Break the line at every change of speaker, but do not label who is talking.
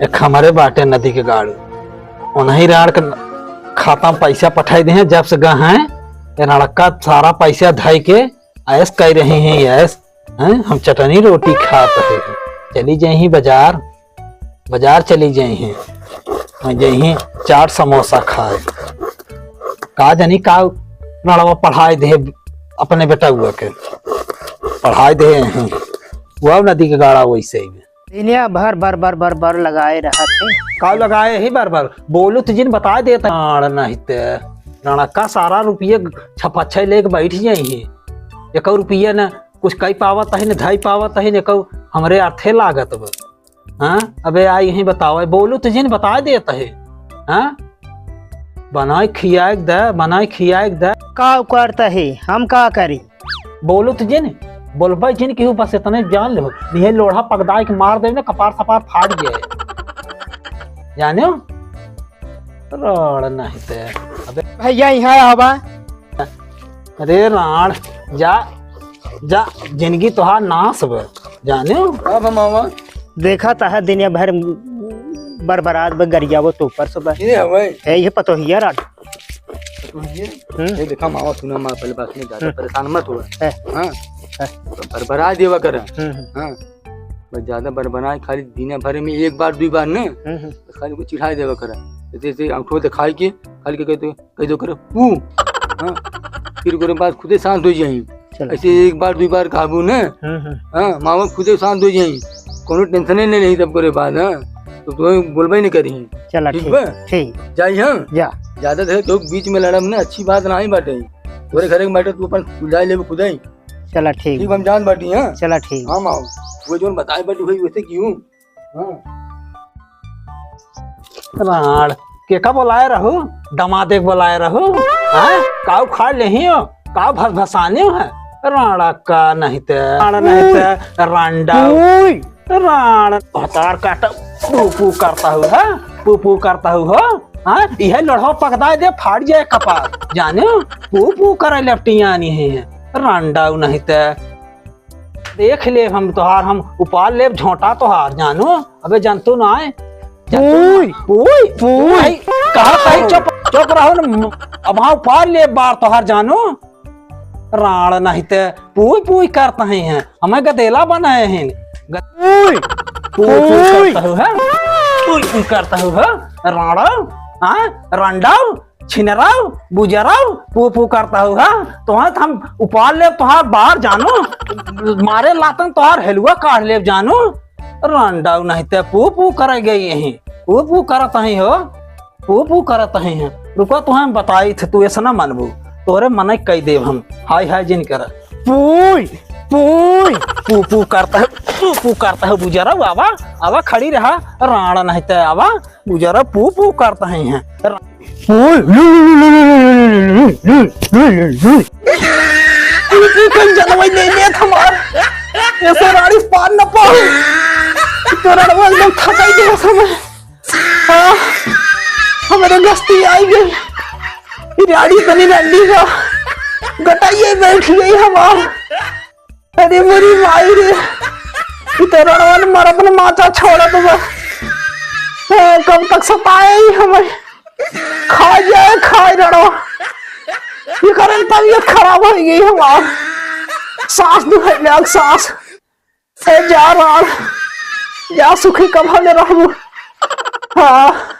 एक हमारे बाटे नदी के गाड़ी उन्हीं राड़ के खाता में पैसा पठाई दे हैं जब से गए हैं लड़का सारा पैसा धाई के ऐस कर रहे हैं ऐस हैं हम चटनी रोटी खाते हैं चली जाए बाजार बाजार चली जाए हैं चाट समोसा खाए का जानी का लड़वा पढ़ाई दे अपने बेटा हुआ के पढ़ाई दे वह नदी के गाड़ा वैसे ही
भर भर भर भर भर लगाए रहा थे
का लगाए ही बार बार बोलू तो जिन बता देता नहीं लड़का सारा रुपये छपच्छे लेके बैठ जाइए एक रुपया न कुछ कई पावत है न ढाई पावत है न कहू हमरे अर्थे लागत बा हाँ अबे आई यही बताओ बोलू तो जिन बता देता है हाँ बनाए खियाए दे
का करता है हम का करी
बोलू तो जिन बोलबा जिन केहू बस इतने जान लो ये लोढ़ा पगदाई के मार दे ना कपार सपार फाड़ गए जाने राड़ नहीं ते अबे
भैया यहाँ हवा
अरे राड़ जा जा जिंदगी तोहार नाश बे जाने
अब मामा
देखा था दिन भर बरबरात ब गरिया वो तो ऊपर सुबह
ये हवे
है ये पतो हिया रात
ये देखा मामा सुना मां पहले बात में ज्यादा परेशान मत हो हां
है।
बरबरा देवा कर हां बस ज्यादा बरबरा खाली दिन भर में एक बार दो बार न खाली को चिढ़ा देवा कर जैसे आंखों से खाई के खाली के कह दो कर पू हां फिर करे बाद खुदे शांत हो जाई ऐसे एक बार दो बार काबू न हां मामा खुदे शांत हो जाई कोनो टेंशन नहीं तब करे बाद हां तो बोलबे नहीं करी
चला ठीक
जाई हां
जा
ज्यादा देर तो बीच में लड़म ना अच्छी बात नहीं बाटे तोरे घरे में बैठे तू अपन खुदाई लेबे खुदाई
चला ठीक
हम जान बाटी हां
चला ठीक
हां माओ वो जोन बताए बाटी हुई वैसे क्यों हां
राड़ के का बोलाए रहो दमादे बोलाए रहो हैं काऊ खा लेही हो का भसाने है राड़ा का नहीं ते रांडा राड़ हतार काटा पू करता हूँ है पू करता हूँ हो हाँ यह लड़ो पकड़ा दे फाड़ जाए कपार जाने पू करे लपटियां नहीं है रांडा नहीं ते देख ले हम तोहार हम उपाल ले झोंटा तोहार जानो अबे जानतू ना है कहा चुप रहो न अब हाँ उपाल ले बार तोहार जानो राण नहीं ते पूई करता हैं हमें गदेला बनाए हैं करता हूँ राणा हाँ रंडाव छिनराव बुजराव पू करता हूँ तो हम उपाल ले तोहार बाहर जानो मारे लातन तोहार हेलुआ काट ले जानो रंडाव नहीं ते पू करे गई यही पू करत ही हो पू करत ही है रुको तुम्हें बताई थे तू ऐसा ना मनबू तोरे मन कई देव हम हाय जिन कर पू करता है बुजरा आवा खड़ी रहा राणा नहीं ते आवा बुजरा पू करता है जनवई ले ले हमार ऐसे राड़ी पार न पाओ तेरा एकदम थकाई दे समय हमारे गस्ती आई गई राड़ी तनी रंडी का गटाइए बैठ गई हमार अरे मेरी माई रे तेरा मरद ने माचा छोड़ा तो कब तक सताए ही हमें खाए रड़ो ये कारण तबीयत खराब हो गई हमार सांस दुखे लग सांस जा रहा जा सुखी कब हमें रहूं हाँ